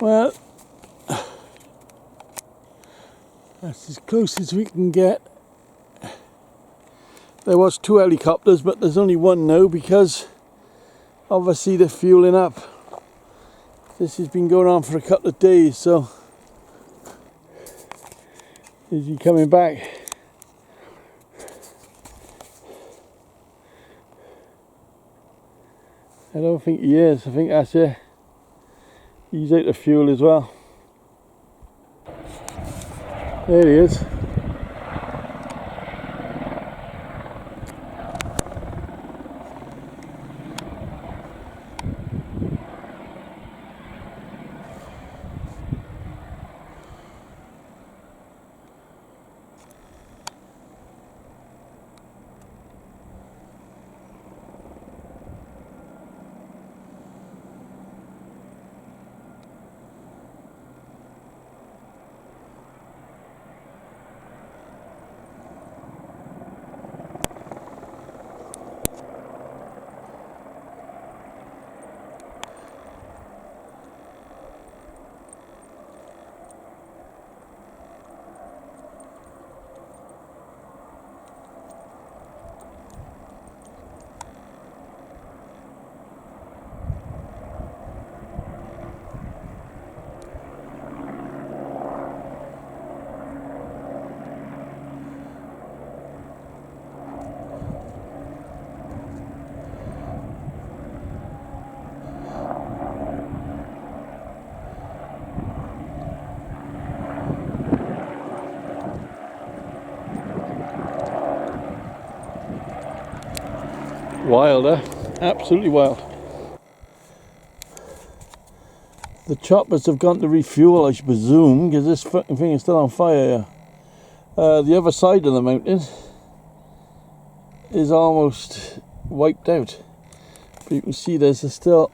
Well, that's as close as we can get. There was 2 helicopters, but there's only one now because obviously they're fueling up. This has been going on for a couple of days, so is he coming back? I don't think he is. I think that's it. He's out of fuel as well. There he is. Wild, eh? Absolutely wild. The choppers have gone to refuel, I should presume, because this fucking thing is still on fire here. The other side of the mountain is almost wiped out. But you can see there's still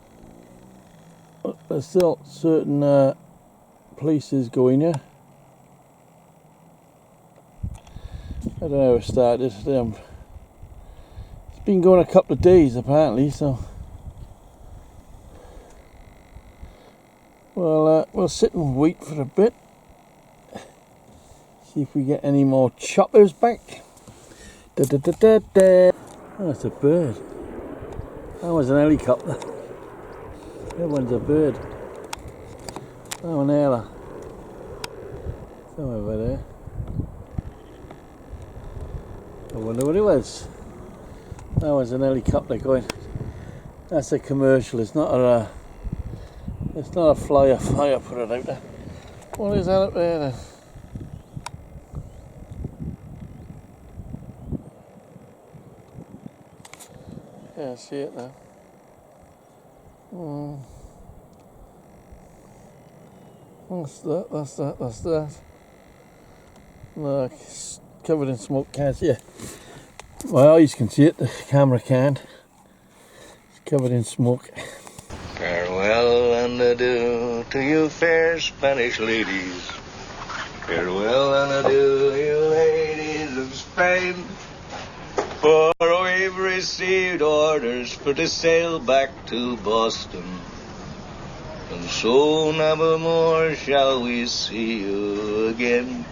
certain places going here. I don't know how it started. It's been going a couple of days apparently, so we'll sit and wait for a bit. See if we get any more choppers back. Da, da, da, da, da. Oh, it's a bird. That was an helicopter. That one's a bird. Oh, an airler. Somewhere over there. I wonder what it was. That was an helicopter going. That's a commercial. It's not a flyer. Put it out there. What is that up there then? Yeah, I see it now. That's that. Look, it's covered in smoke. Can't see it. My eyes can see it, the camera can't. It's covered in smoke. Farewell and adieu to you fair Spanish ladies. Farewell and adieu, you ladies of Spain. For we've received orders for to sail back to Boston. And so never more shall we see you again.